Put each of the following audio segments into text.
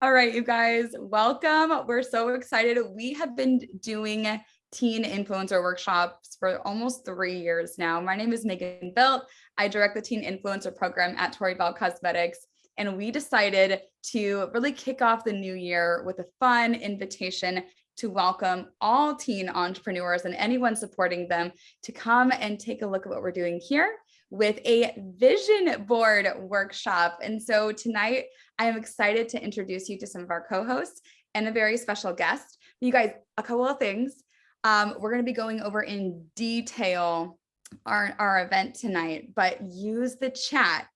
All right, you guys, welcome. We're so excited. We have been doing teen influencer workshops for almost 3 years now. My name is Megan Belt. I direct the teen influencer program at Tori Bell Cosmetics. And we decided to really kick off the new year with a fun invitation to welcome all teen entrepreneurs and anyone supporting them to come and take a look at what we're doing here with a vision board workshop. And so tonight, I am excited to introduce you to some of our co-hosts and a very special guest. You guys, a couple of things. We're going to be going over in detail our event tonight, but use the chat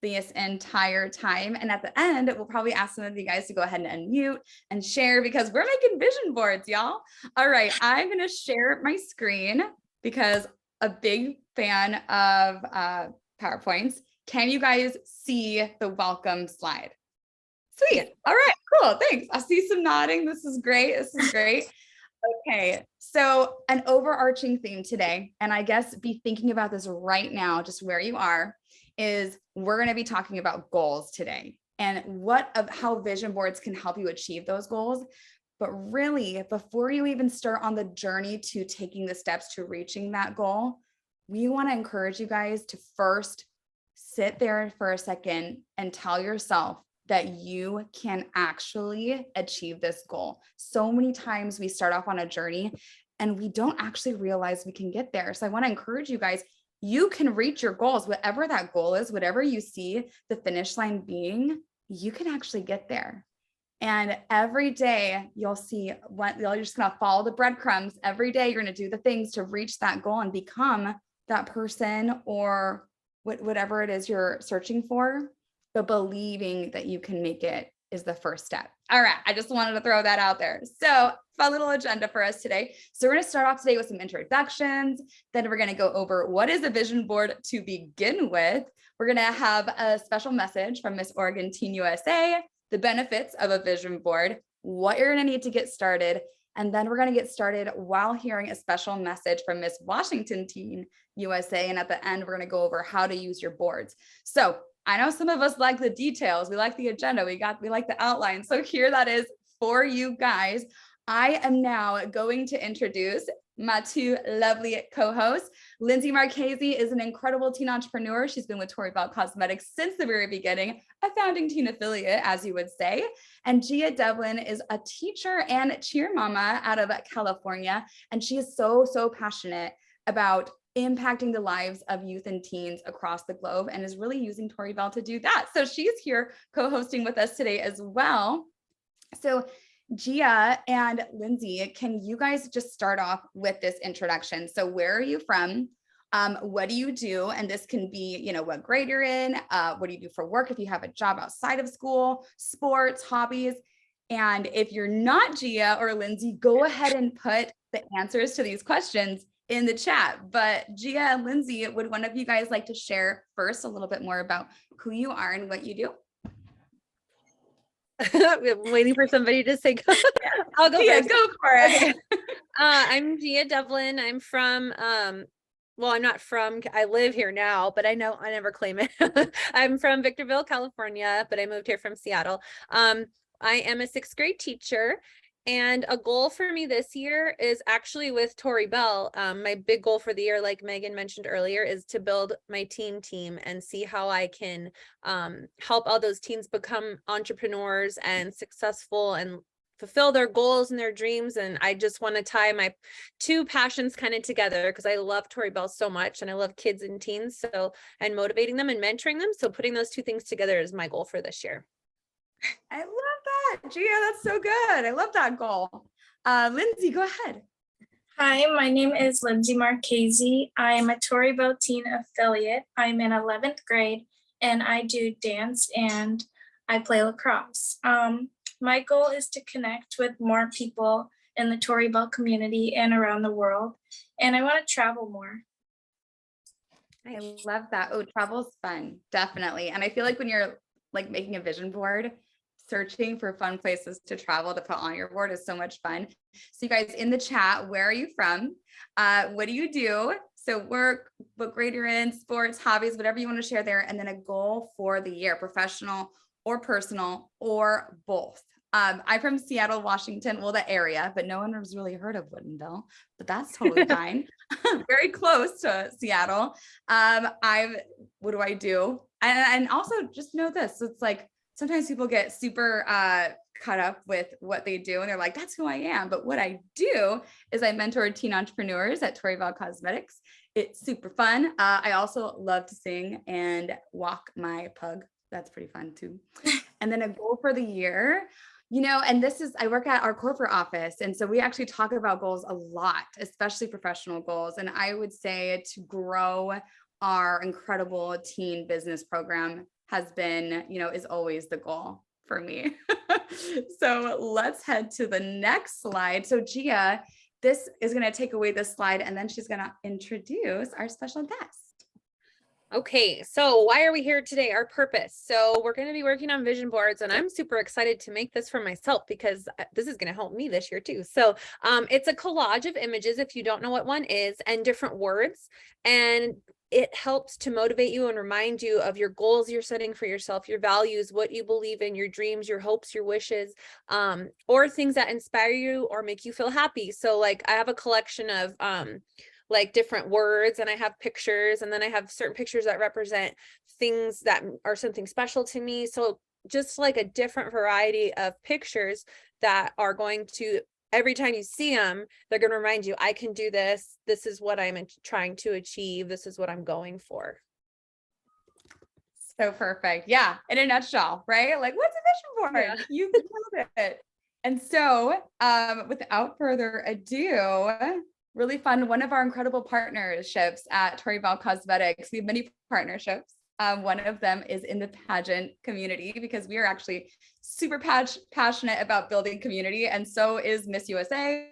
this entire time. And at the end, we'll probably ask some of you guys to go ahead and unmute and share because we're making vision boards, y'all. All right, I'm going to share my screen because a big fan of PowerPoints. Can you guys see the welcome slide? Sweet. All right, cool. Thanks. I see some nodding. This is great. This is great. Okay, so an overarching theme today, and I guess be thinking about this right now, just where you are, is we're going to be talking about goals today and how vision boards can help you achieve those goals. But really, before you even start on the journey to taking the steps to reaching that goal, we want to encourage you guys to first sit there for a second and tell yourself that you can actually achieve this goal. So many times we start off on a journey and we don't actually realize we can get there. So I want to encourage you guys, you can reach your goals, whatever that goal is, whatever you see the finish line being, you can actually get there. And every day you'll see you're just going to follow the breadcrumbs. Every day you're going to do the things to reach that goal and become that person or whatever it is you're searching for. But believing that you can make it is the first step. All right. I just wanted to throw that out there. So fun little agenda for us today. So we're going to start off today with some introductions. Then we're going to go over what is a vision board to begin with. We're going to have a special message from Miss Oregon Teen USA, the benefits of a vision board, what you're going to need to get started. And then we're going to get started while hearing a special message from Miss Washington Teen USA. And at the end, we're going to go over how to use your boards. So I know some of us like the details. We like the agenda. We like the outline. So here that is for you guys. I am now going to introduce my two lovely co-hosts. Lindsay Marchese is an incredible teen entrepreneur. She's been with Tori Bell Cosmetics since the very beginning, a founding teen affiliate, as you would say. And Gia Devlin is a teacher and cheer mama out of California. And she is so, so passionate about impacting the lives of youth and teens across the globe and is really using Tori Bell to do that. So she's here co-hosting with us today as well. So Gia and Lindsay, can you guys just start off with this introduction? So where are you from? What do you do? And this can be, what grade you're in, what do you do for work if you have a job outside of school, sports, hobbies. And if you're not Gia or Lindsay, go ahead and put the answers to these questions in the chat. But Gia and Lindsay, would one of you guys like to share first a little bit more about who you are and what you do? I'm waiting for somebody to say go. I'll go. Yeah, go for it. Okay. I'm Gia Devlin. I'm from well, I'm not from, I live here now, but I never claim it. I'm from Victorville, California, but I moved here from Seattle. I am a 6th grade teacher. And a goal for me this year is actually with Tori Bell. My big goal for the year, like Megan mentioned earlier, is to build my team and see how I can help all those teens become entrepreneurs and successful and fulfill their goals and their dreams. And I just want to tie my two passions kind of together because I love Tori Bell so much and I love kids and teens. And motivating them and mentoring them. So putting those two things together is my goal for this year. I love that, Gia. That's so good. I love that goal. Lindsay, go ahead. Hi, my name is Lindsay Marchese. I am a Tori Bell Teen affiliate. I'm in 11th grade and I do dance and I play lacrosse. My goal is to connect with more people in the Tori Bell community and around the world. And I want to travel more. I love that. Oh, travel's fun. Definitely. And I feel like when you're making a vision board, searching for fun places to travel to put on your board is so much fun. So you guys in the chat, where are you from? What do you do? So work, what grade you're in, sports, hobbies, whatever you want to share there. And then a goal for the year, professional or personal or both. I'm from Seattle, Washington, well, the area, but no one has really heard of Woodinville, but that's totally fine. Very close to Seattle. What do I do? And also just know this. So it's like, sometimes people get super caught up with what they do and they're like, that's who I am. But what I do is I mentor teen entrepreneurs at Torival Cosmetics. It's super fun. I also love to sing and walk my pug. That's pretty fun too. And then a goal for the year, and I work at our corporate office. And so we actually talk about goals a lot, especially professional goals. And I would say to grow our incredible teen business program has been, is always the goal for me. So let's head to the next slide. So Gia, this is going to take away this slide and then she's going to introduce our special guest. Okay, so why are we here today? Our purpose. So we're going to be working on vision boards, and I'm super excited to make this for myself because this is going to help me this year too. So it's a collage of images, if you don't know what one is, and different words, and it helps to motivate you and remind you of your goals you're setting for yourself, your values, what you believe in, your dreams, your hopes, your wishes, or things that inspire you or make you feel happy. So like I have a collection of like different words, and I have pictures, and then I have certain pictures that represent things that are something special to me. So just like a different variety of pictures that are going to, every time you see them, they're going to remind you, I can do this. This is what I'm trying to achieve. This is what I'm going for. So perfect. Yeah. In a nutshell, right? Like, what's a vision board? Yeah. You nailed it. And so without further ado, really fun. One of our incredible partnerships at Torival Cosmetics, we have many partnerships. One of them is in the pageant community because we are actually super passionate about building community. And so is Miss USA.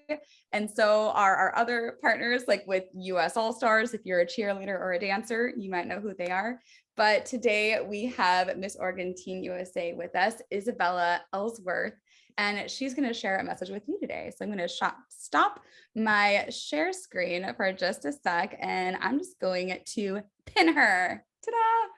And so are our other partners, like with US All Stars. If you're a cheerleader or a dancer, you might know who they are. But today we have Miss Oregon Teen USA with us, Isabella Ellsworth. And she's going to share a message with you today. So I'm going to stop my share screen for just a sec, and I'm just going to pin her. Ta-da!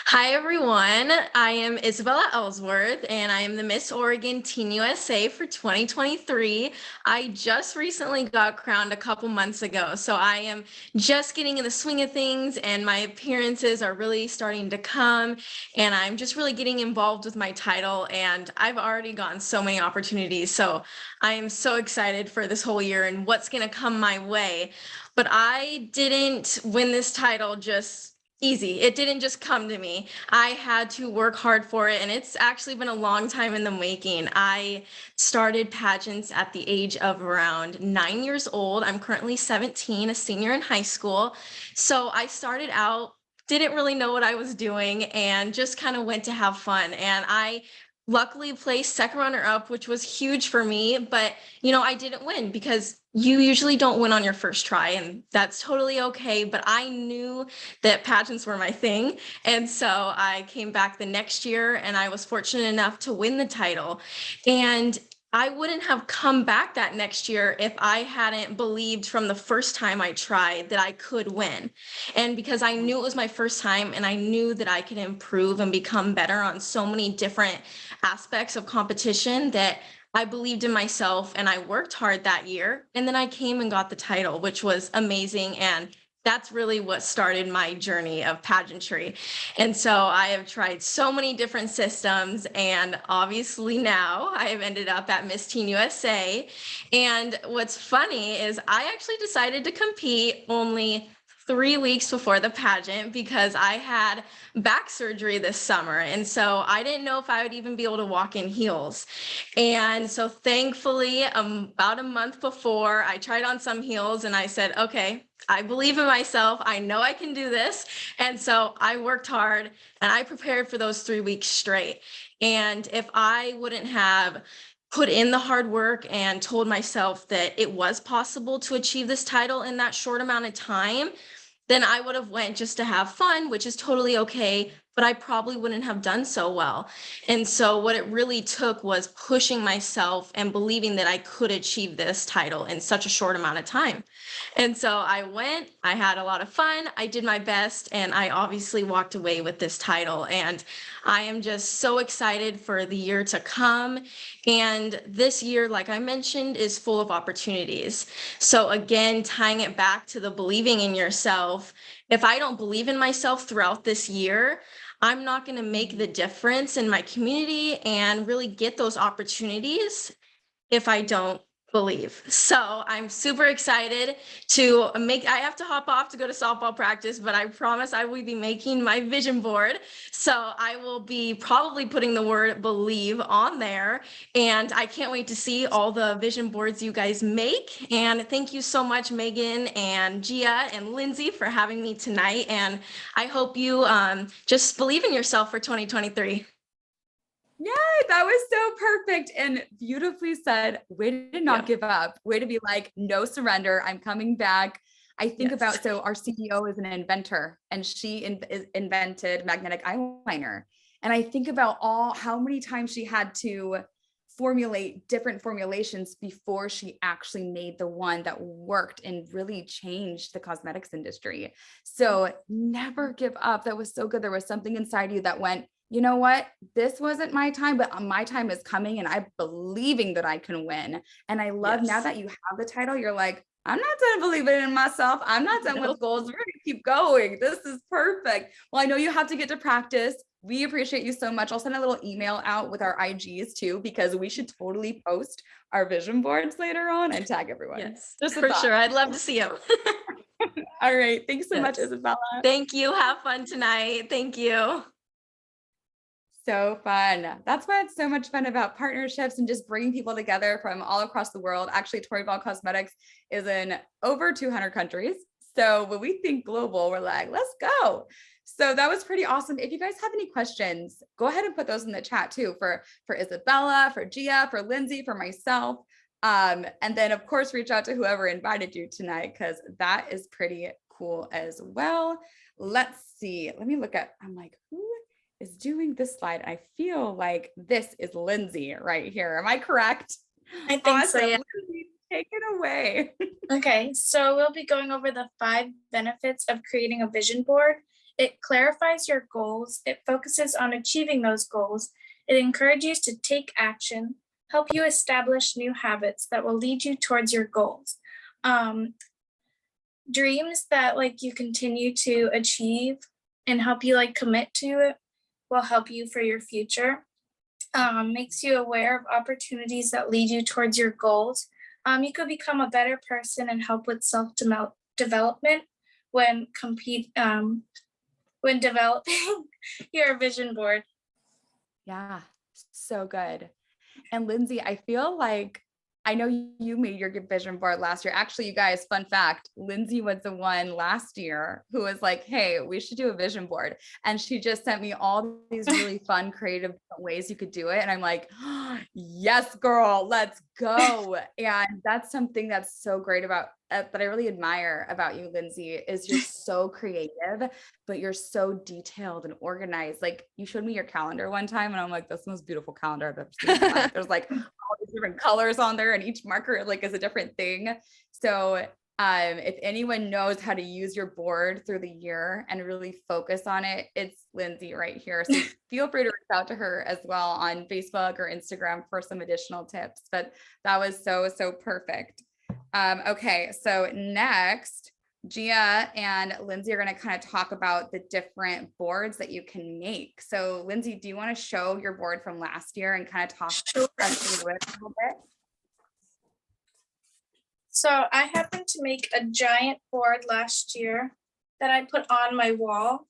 Hi, everyone. I am Isabella Ellsworth, and I am the Miss Oregon Teen USA for 2023. I just recently got crowned a couple months ago, so I am just getting in the swing of things, and my appearances are really starting to come, and I'm just really getting involved with my title, and I've already gotten so many opportunities, so I am so excited for this whole year and what's going to come my way. But I didn't win this title just easy. It didn't just come to me. I had to work hard for it, and it's actually been a long time in the making. I started pageants at the age of around 9 years old. I'm currently 17, a senior in high school. So I started out, didn't really know what I was doing, and just kind of went to have fun. And I luckily placed second runner up, which was huge for me, but I didn't win because you usually don't win on your first try, and that's totally okay. But I knew that pageants were my thing. And so I came back the next year, and I was fortunate enough to win the title. And I wouldn't have come back that next year if I hadn't believed from the first time I tried that I could win. And because I knew it was my first time, and I knew that I could improve and become better on so many different aspects of competition, that I believed in myself, and I worked hard that year. And then I came and got the title, which was amazing. And that's really what started my journey of pageantry. And so I have tried so many different systems, and obviously now I have ended up at Miss Teen USA. And what's funny is I actually decided to compete only 3 weeks before the pageant because I had back surgery this summer. And so I didn't know if I would even be able to walk in heels. And so thankfully, about a month before, I tried on some heels, and I said, okay, I believe in myself. I know I can do this. And so I worked hard, and I prepared for those 3 weeks straight. And if I wouldn't have put in the hard work and told myself that it was possible to achieve this title in that short amount of time, then I would have went just to have fun, which is totally okay. but I probably wouldn't have done so well. And so what it really took was pushing myself and believing that I could achieve this title in such a short amount of time. And so I went, I had a lot of fun, I did my best, and I obviously walked away with this title. And I am just so excited for the year to come. And this year, like I mentioned, is full of opportunities. So again, tying it back to the believing in yourself, if I don't believe in myself throughout this year, I'm not going to make the difference in my community and really get those opportunities if I don't believe. So I'm super excited to I have to hop off to go to softball practice, but I promise I will be making my vision board. So I will be probably putting the word believe on there. And I can't wait to see all the vision boards you guys make. And thank you so much, Megan and Gia and Lindsay, for having me tonight. And I hope you just believe in yourself for 2023. Yeah, that was so perfect and beautifully said. Way to not give up. Way to be like, no surrender. I'm coming back. I think about, so our CEO is an inventor, and she invented magnetic eyeliner. And I think about how many times she had to formulate different formulations before she actually made the one that worked and really changed the cosmetics industry. So never give up. That was so good. There was something inside you that went, you know what? This wasn't my time, but my time is coming, and I'm believing that I can win. And I love now that you have the title, you're like, I'm not done believing in myself. I'm not done with goals. We're going to keep going. This is perfect. Well, I know you have to get to practice. We appreciate you so much. I'll send a little email out with our IGs too, because we should totally post our vision boards later on and tag everyone. Yes, just for sure. I'd love to see them. All right. Thanks so much, Isabella. Thank you. Have fun tonight. Thank you. So fun. That's why it's so much fun about partnerships and just bringing people together from all across the world. Actually, Tori Bell Cosmetics is in over 200 countries. So when we think global, we're like, let's go. So that was pretty awesome. If you guys have any questions, go ahead and put those in the chat too for Isabella, for Gia, for Lindsay, for myself. And then of course, reach out to whoever invited you tonight, because that is pretty cool as well. Let's see. Let me look at, I'm like, who is doing this slide? I feel like this is Lindsay right here. Am I correct? I think so, yeah. Lindsay, take it away. Okay, so we'll be going over the 5 benefits of creating a vision board. It clarifies your goals. It focuses on achieving those goals. It encourages you to take action, help you establish new habits that will lead you towards your goals. Dreams that you continue to achieve and help you commit to it will help you for your future. Makes you aware of opportunities that lead you towards your goals. You could become a better person and help with self-development when developing your vision board. Yeah, so good. And Lindsay, I feel like I know you made your vision board last year. Actually, you guys, fun fact, Lindsay was the one last year who was like, hey, we should do a vision board. And she just sent me all these really fun, creative ways you could do it. And I'm like, oh, yes, girl, let's go. And that's something that's so great about that I really admire about you, Lindsay, is you're so creative, but you're so detailed and organized. Like, you showed me your calendar one time and I'm like, that's the most beautiful calendar I've ever seen in my life. There's all these different colors on there, and each marker is a different thing. So if anyone knows how to use your board through the year and really focus on it, it's Lindsay right here. So feel free to reach out to her as well on Facebook or Instagram for some additional tips. But that was so perfect. Okay, so next, Gia and Lindsay are going to kind of talk about the different boards that you can make. So Lindsay, do you want to show your board from last year and kind of talk us through it a little bit? So I happened to make a giant board last year that I put on my wall,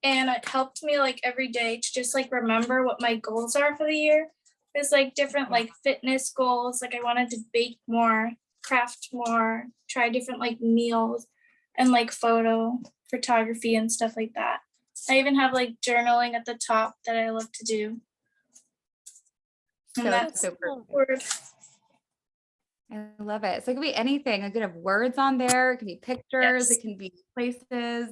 and it helped me every day to just remember what my goals are for the year. There's different fitness goals. I wanted to bake more, craft more, try different meals, and photography and stuff like that. I even have journaling at the top that I love to do. And that's so word. I love it. So it could be anything. It could have words on there. It can be pictures. Yes. It can be places,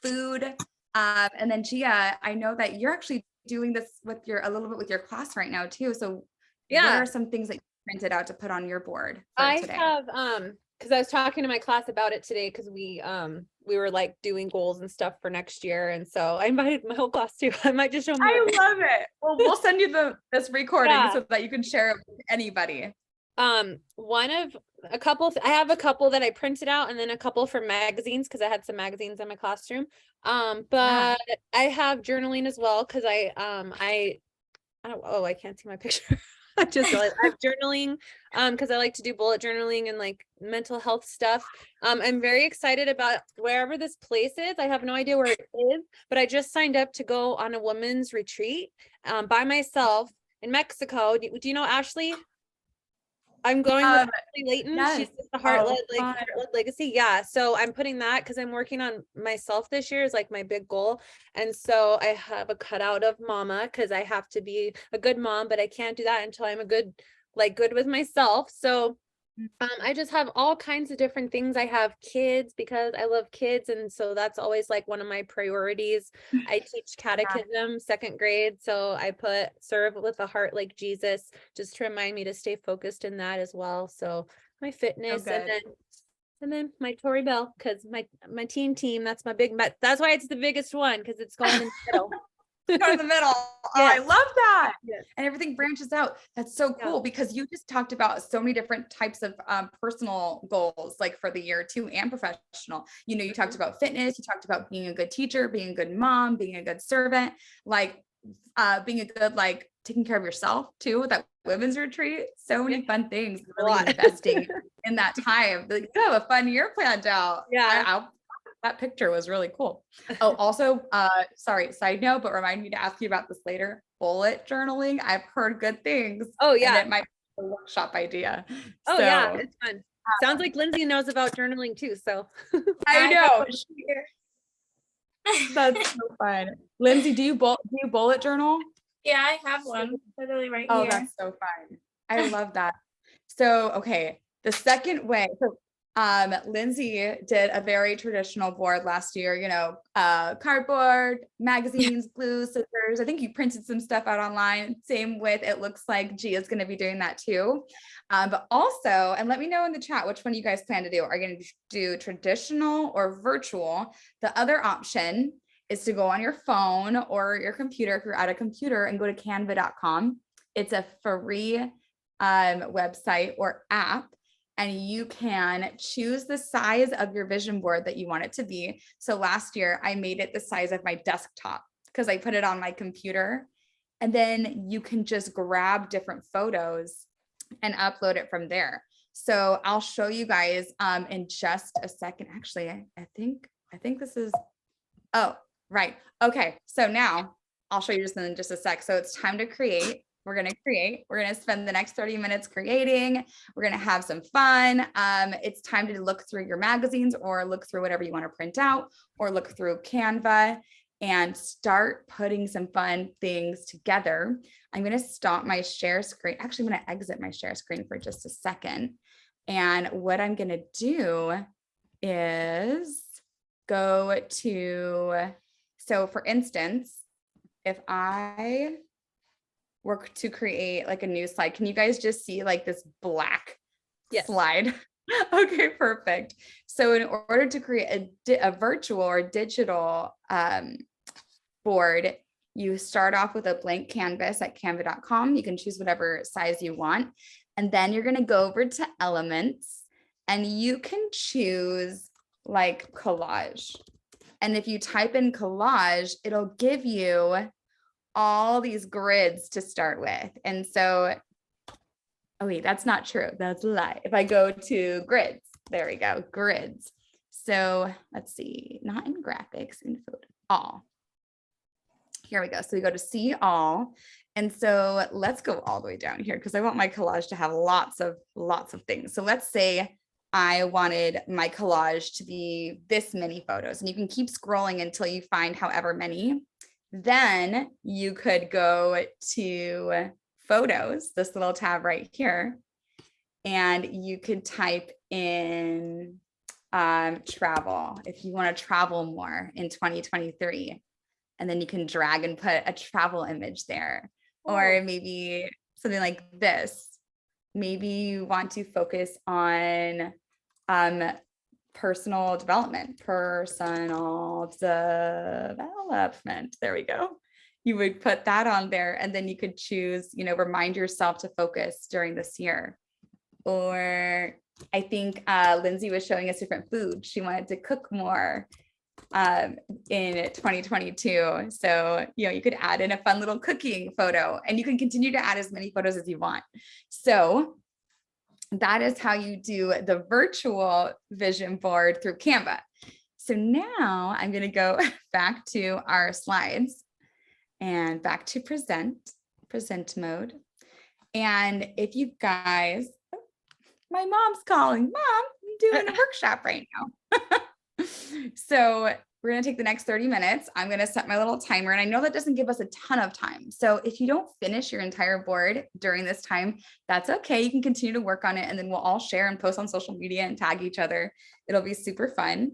food. And then Gia, I know that you're actually doing this with a little bit with your class right now too. So what Yeah. are some things that you printed out to put on your board for I today? have because I was talking to my class about it today because we were like doing goals and stuff for next year, and so I invited my whole class too. I might just show them. I love it. Well, we'll send you this recording Yeah. so that you can share it with anybody. One of a couple, I have a couple that I printed out, and then a couple from magazines because I had some magazines in my classroom. But I have journaling as well because I don't, oh, I can't see my picture. I just realized I have journaling because I like to do bullet journaling and like mental health stuff. I'm very excited about wherever this place is. I have no idea where it is, but I just signed up to go on a women's retreat by myself in Mexico. Do you know Ashley? I'm going with Ashley Layton. yes. She's with the Heart-Led, fun. Heart-Led Legacy. Yeah. So I'm putting that because I'm working on myself this year is like my big goal. And so I have a cutout of mama because I have to be a good mom, but I can't do that until I'm a good with myself. So I just have all kinds of different things. I have kids because I love kids. And so that's always like one of my priorities. I teach catechism, 2nd grade. So I put serve with a heart like Jesus, just to remind me to stay focused in that as well. So my fitness and then my Tori Bell, because my team, that's my that's why it's the biggest one, because it's going in the middle. Go in the middle. Oh, Yes. I love that. Yes. And everything branches out. That's so cool because you just talked about so many different types of personal goals, like for the year too, and professional. You know, you talked about fitness, you talked about being a good teacher, being a good mom, being a good servant, like being a good, like taking care of yourself too, with that women's retreat. So many fun things, really investing in that time. Like, you have a fun year planned out. Yeah. That picture was really cool. Oh, also, sorry, side note, but remind me to ask you about this later. Bullet journaling. I've heard good things. Oh yeah. And it might be a workshop idea. Oh yeah, it's fun. Sounds like Lindsay knows about journaling too. So I know. That's so fun. Lindsay, do you bullet journal? Yeah, I have one literally right Oh, here. that's so fun. I love that. So, okay. The second way, Lindsay did a very traditional board last year, you know, cardboard, magazines, glue, scissors. I think you printed some stuff out online. Same with, it looks like Gia's going to be doing that too. But also, and let me know in the chat, which one you guys plan to do. Are you going to do traditional or virtual? The other option is to go on your phone or your computer, if you're at a computer, and go to canva.com. It's a free website or app. And you can choose the size of your vision board that you want it to be. So last year I made it the size of my desktop because I put it on my computer. And then you can just grab different photos and upload it from there. So I'll show you guys in just a second. Actually, I think this is, oh, right. Okay. So now I'll show you just in just a sec. So it's time to create. We're going to spend the next 30 minutes creating. We're going to have some fun. It's time to look through your magazines or look through whatever you want to print out or look through Canva and start putting some fun things together. I'm going to stop my share screen. Actually, I'm going to exit my share screen for just a second. And what I'm going to do is go to, so for instance, if I work to create like a new slide. Can you guys just see like this black slide? Okay, perfect. So in order to create a virtual or digital board, you start off with a blank canvas at canva.com. You can choose whatever size you want. And then you're going to go over to elements and you can choose like collage. And if you type in collage, it'll give you all these grids to start with. And so, oh wait, that's not true. That's a lie. If I go to grids, there we go, grids. So let's see, not in graphics, in photo, all. Here we go. So we go to see all. And so let's go all the way down here because I want my collage to have lots of things. So let's say I wanted my collage to be this many photos, and you can keep scrolling until you find however many. Then you could go to photos, this little tab right here, and you could type in travel, if you want to travel more in 2023, and then you can drag and put a travel image there. Or maybe something like this. Maybe you want to focus on personal development. There we go. You would put that on there, and then you could choose, remind yourself to focus during this year. Or I think Lindsay was showing us different foods. She wanted to cook more in 2022. So, you could add in a fun little cooking photo, and you can continue to add as many photos as you want. So that is how you do the virtual vision board through Canva. So now I'm going to go back to our slides and back to present mode. And if you guys, my mom's calling. Mom, I'm doing a workshop right now. So we're going to take the next 30 minutes. I'm going to set my little timer, and I know that doesn't give us a ton of time. So if you don't finish your entire board during this time, that's okay. You can continue to work on it, and then we'll all share and post on social media and tag each other. It'll be super fun.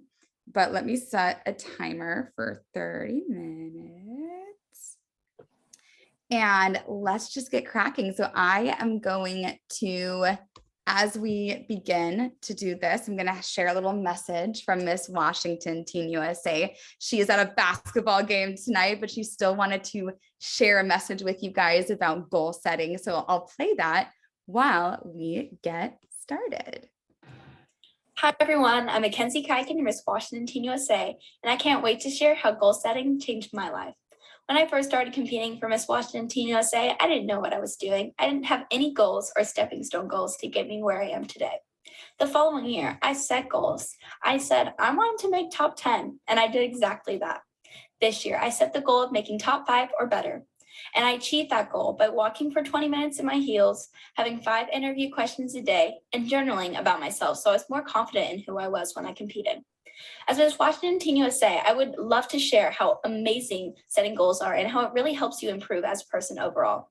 But let me set a timer for 30 minutes. And let's just get cracking. So I am going to, as we begin to do this, I'm going to share a little message from Miss Washington, Teen USA. She is at a basketball game tonight, but she still wanted to share a message with you guys about goal setting. So I'll play that while we get started. Hi everyone, I'm Mackenzie Kiken, Miss Washington Teen USA, and I can't wait to share how goal setting changed my life. When I first started competing for Miss Washington Teen USA, I didn't know what I was doing. I didn't have any goals or stepping stone goals to get me where I am today. The following year, I set goals. I said I wanted to make top 10, and I did exactly that. This year, I set the goal of making top 5 or better. And I achieved that goal by walking for 20 minutes in my heels, having 5 interview questions a day, and journaling about myself so I was more confident in who I was when I competed. As Miss Washington Teen USA, I would love to share how amazing setting goals are and how it really helps you improve as a person overall.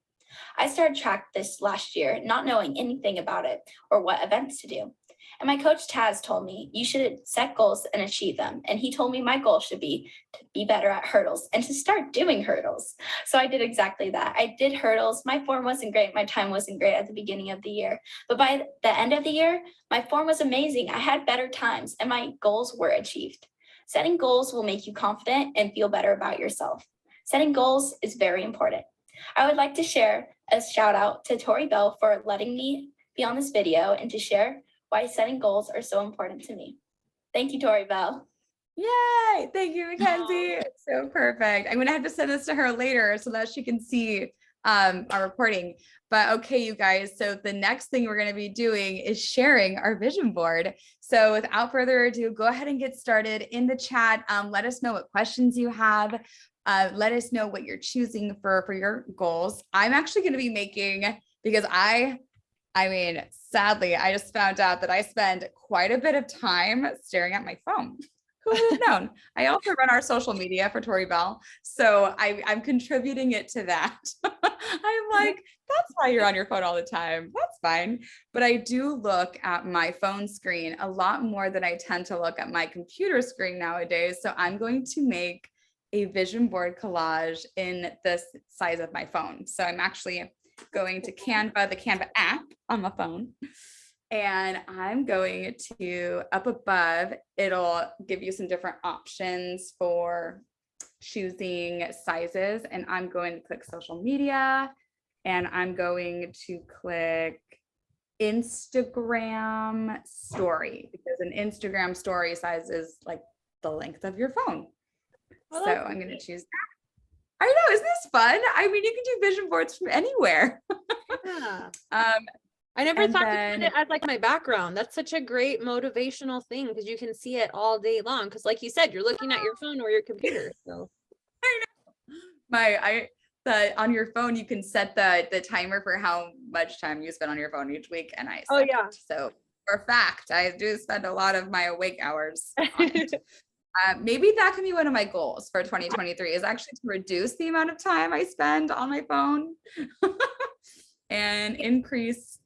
I started track this last year, not knowing anything about it or what events to do. And my coach Taz told me you should set goals and achieve them. And he told me my goal should be to be better at hurdles and to start doing hurdles. So I did exactly that. I did hurdles. My form wasn't great. My time wasn't great at the beginning of the year. But by the end of the year, my form was amazing. I had better times and my goals were achieved. Setting goals will make you confident and feel better about yourself. Setting goals is very important. I would like to share a shout out to Tori Bell for letting me be on this video and to share why setting goals are so important to me. Thank you, Tori Bell. Yay! Thank you, Mackenzie. So perfect. I'm going to have to send this to her later so that she can see our recording. But okay, you guys, so the next thing we're going to be doing is sharing our vision board. So without further ado, go ahead and get started in the chat. Let us know what questions you have. Let us know what you're choosing for your goals. I'm actually going to be making, because I mean, sadly, I just found out that I spend quite a bit of time staring at my phone. Who would have known? I also run our social media for Tori Bell. So I'm contributing it to that. I'm like, that's why you're on your phone all the time. That's fine. But I do look at my phone screen a lot more than I tend to look at my computer screen nowadays. So I'm going to make a vision board collage in the size of my phone. So I'm actually going to Canva, the Canva app on my phone. And I'm going to, up above, it'll give you some different options for choosing sizes. And I'm going to click social media, and I'm going to click Instagram story, because an Instagram story size is like the length of your phone. So I'm going to choose that. I know, isn't this fun? I mean, you can do vision boards from anywhere. Yeah. I never thought to put it as like my background. That's such a great motivational thing because you can see it all day long. Because like you said, you're looking at your phone or your computer. So I know. On your phone, you can set the timer for how much time you spend on your phone each week. And I set it. So for a fact, I do spend a lot of my awake hours on it. Maybe that can be one of my goals for 2023 is actually to reduce the amount of time I spend on my phone and increase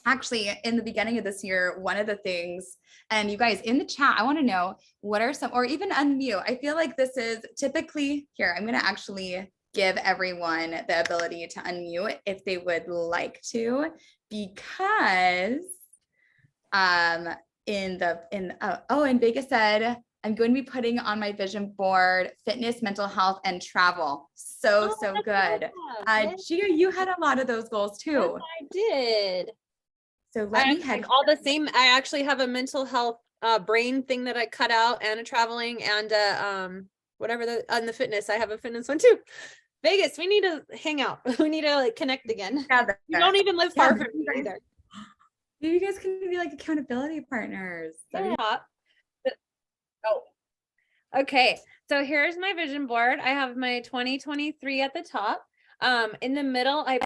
actually in the beginning of this year, one of the things, and you guys in the chat, I want to know what are some, or even unmute. I feel like this is typically here. I'm going to actually give everyone the ability to unmute if they would like to, because and Vega said, I'm going to be putting on my vision board fitness, mental health, and travel. So good. Gia, you had a lot of those goals too. Yes, I did. So let I me head. like all the same. I actually have a mental health brain thing that I cut out, and a traveling, and whatever on the fitness. I have a fitness one too. Vegas, we need to hang out. We need to like connect again. You don't even live far from me either. You guys can be like accountability partners. Yeah. Oh. Okay, so here's my vision board. I have my 2023 at the top. In the middle, I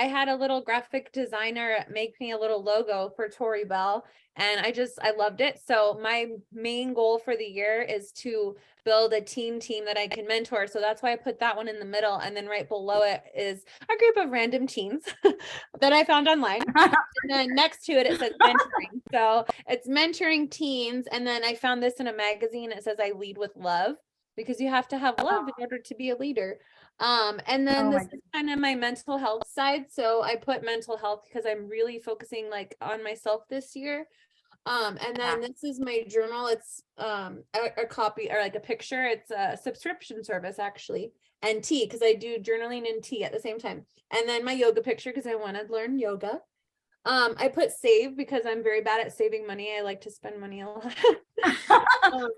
had a little graphic designer make me a little logo for Tori Bell, and I loved it. So my main goal for the year is to build a team that I can mentor. So that's why I put that one in the middle. And then right below it is a group of random teens that I found online. And then next to it, it says mentoring. So it's mentoring teens. And then I found this in a magazine. It says I lead with love, because you have to have love in order to be a leader. And then this is kind of my mental health side. So I put mental health because I'm really focusing like on myself this year. And then this is my journal. It's a copy or like a picture. It's a subscription service actually, and tea, because I do journaling and tea at the same time. And then my yoga picture because I want to learn yoga. I put save because I'm very bad at saving money. I like to spend money a lot.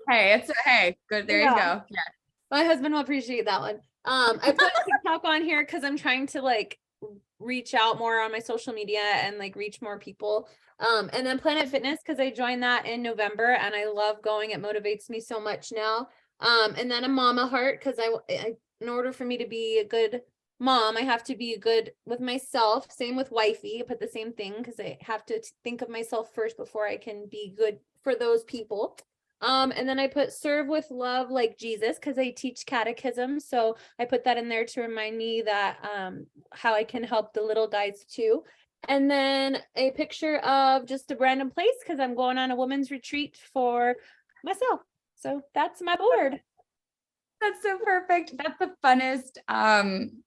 Hey, good. There you go. Yeah. My husband will appreciate that one. I put TikTok on here because I'm trying to like reach out more on my social media and like reach more people. And then Planet Fitness, because I joined that in November and I love going. It motivates me so much now. And then a mama heart, because I in order for me to be a good mom, I have to be good with myself. Same with wifey. I put the same thing because I have to think of myself first before I can be good for those people. And then I put serve with love like Jesus, because I teach catechism. So I put that in there to remind me that how I can help the little guys too. And then a picture of just a random place because I'm going on a women's retreat for myself. So that's my board. That's so perfect. That's the funnest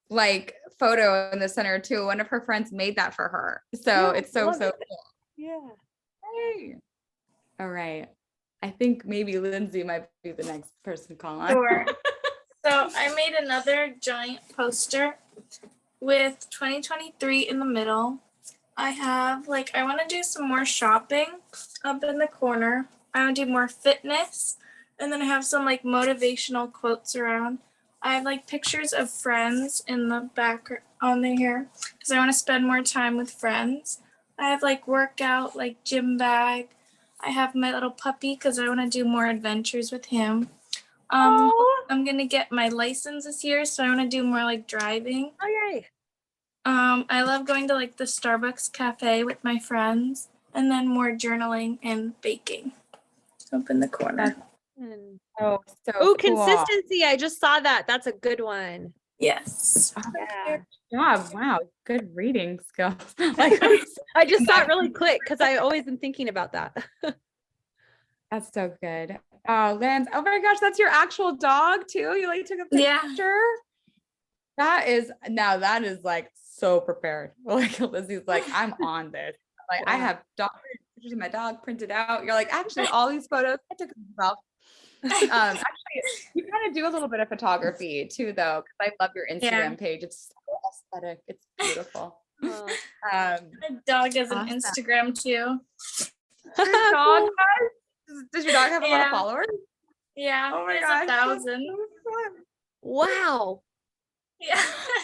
like photo in the center too. One of her friends made that for her. So it's so cool. Yeah. Hey. All right. I think maybe Lindsay might be the next person to call on. Sure. So I made another giant poster with 2023 in the middle. I have I want to do some more shopping up in the corner. I want to do more fitness. And then I have some motivational quotes around. I have pictures of friends in the back on here because I want to spend more time with friends. I have workout, gym bag. I have my little puppy because I want to do more adventures with him. I'm going to get my license this year, so I want to do more driving. Oh, yay. I love going to the Starbucks cafe with my friends, and then more journaling and baking up in the corner. Oh, so cool. Consistency. I just saw that. That's a good one. Yes. Yeah. Wow. Good reading skills. I just saw it really quick because I always am thinking about that. That's so good. Oh, Lance. Oh my gosh, that's your actual dog too. You took a picture. Yeah. That is so prepared. Lizzie's I'm on this. I have pictures of my dog printed out. You're actually all these photos I took of myself. Actually, you kind of do a little bit of photography too, though, because I love your Instagram page. It's so aesthetic. It's beautiful. My dog has an Instagram too. Your dog does your dog have a lot of followers? Yeah. Oh my gosh. 1,000. Wow. Yeah.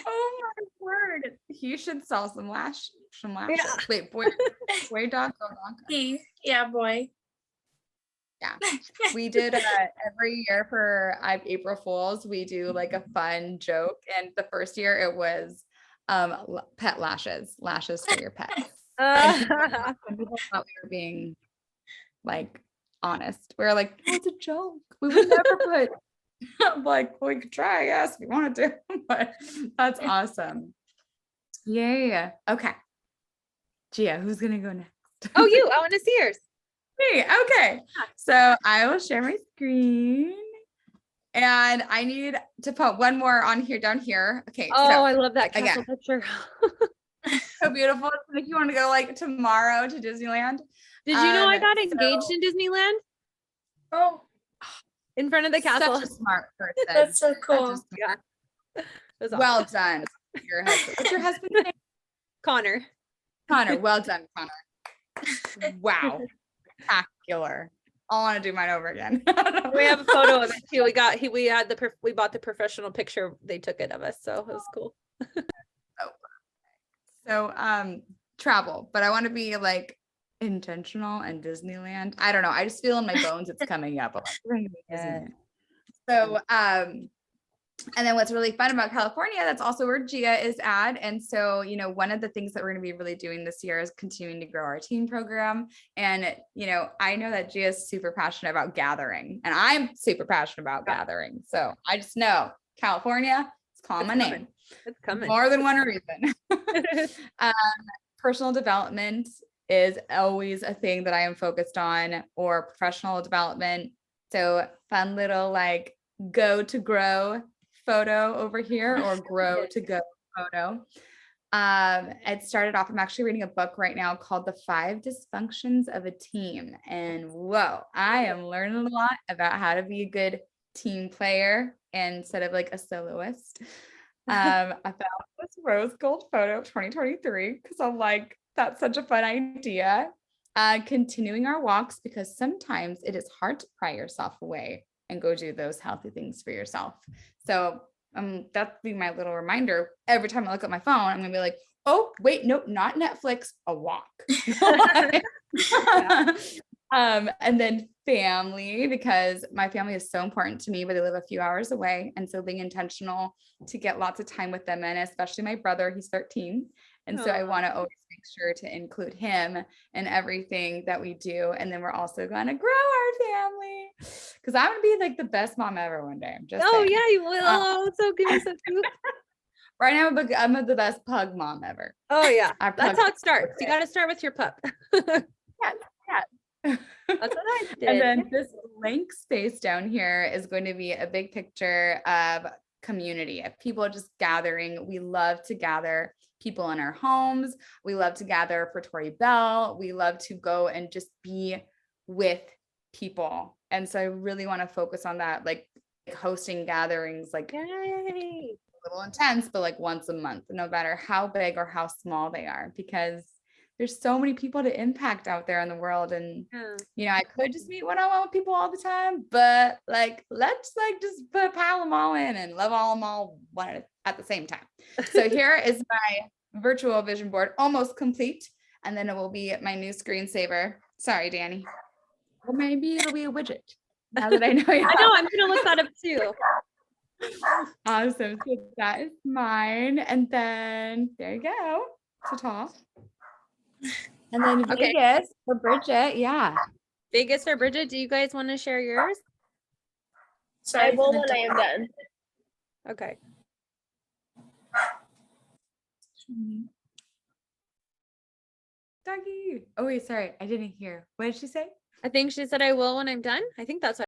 Oh my word. He should sell some lashes. Yeah. Wait, boy dog, girl dog. Yeah, boy. Yeah, we did every year for April Fools, we do a fun joke, and the first year it was pet lashes for your pet. People thought we were being honest. We were no, it's a joke. We would never put. We could try, I guess, if you wanted to, but that's awesome. Yeah. Okay. Gia, who's gonna go next? Oh, you, I want to see yours. Me, okay. So I will share my screen. And I need to put one more on here, down here. Okay, Oh, so I love that castle again. picture. so beautiful. It's like you want to go like tomorrow to Disneyland. Did you know I got so- engaged in Disneyland Oh, in front of the castle? Such a smart person. that's so Such a cool. smart- Yeah. It was awesome. Well done. Your husband. What's your husband's name? Connor. Connor. Well done, Connor. Wow. Spectacular. I want to do mine over again. We have a photo of it too. We bought the professional picture. They took it of us, so it was cool. So travel, but I want to be like intentional and Disneyland. I don't know. I just feel in my bones it's coming up. I'm like, we're gonna be Disneyland. So and then what's really fun about California, that's also where Gia is at. And so, you know, one of the things that we're going to be really doing this year is continuing to grow our teen program. And, you know, I know that Gia is super passionate about gathering, and I'm super passionate about gathering. So I just know California, it's calling my name. It's coming. More than one reason. Personal development is always a thing that I am focused on, or professional development. So fun little like go to grow photo over here, or grow to go photo. It started off, I'm actually reading a book right now called The 5 Dysfunctions of a Team. And whoa, I am learning a lot about how to be a good team player instead of like a soloist. I found this rose gold photo of 2023 because I'm like, that's such a fun idea. Continuing our walks, because sometimes it is hard to pry yourself away and go do those healthy things for yourself. So that'd be my little reminder. Every time I look at my phone, I'm gonna be like, oh, wait, nope, not Netflix, a walk. And then family, because my family is so important to me, but they live a few hours away. And so being intentional to get lots of time with them, and especially my brother, he's 13. And so I want to always make sure to include him in everything that we do. And then we're also going to grow our family, because I'm going to be like the best mom ever one day. I'm just saying. Yeah, you will. Oh, so good. So cute. Right now, I'm the best pug mom ever. Oh yeah, Our that's pug- how it starts. You got to start with your pup. That's Yeah. what I did. And then this link space down here is going to be a big picture of community, of people just gathering. We love to gather people in our homes. We love to gather for Tori Bell. We love to go and just be with people. And so I really want to focus on that, like hosting gatherings, like Yay. a little intense, but like once a month, no matter how big or how small they are, because there's so many people to impact out there in the world. And Yeah. you know, I could just meet one-on-one with people all the time, but like, let's like just pile them all in and love all them all one at the same time. So here is my virtual vision board, almost complete. And then it will be my new screensaver. Sorry, Danny. Well, maybe it'll be a widget. Now that I know you. I know. I'm gonna look that up too. Awesome. So that is mine. And then there you go. To top. And then Okay. Vegas for Bridget. Yeah. Vegas or Bridget, do you guys want to share yours? Sorry I will for the when I am done. Okay. Doggy. Oh, wait, sorry. I didn't hear. What did she say? I think she said I will when I'm done. I think that's what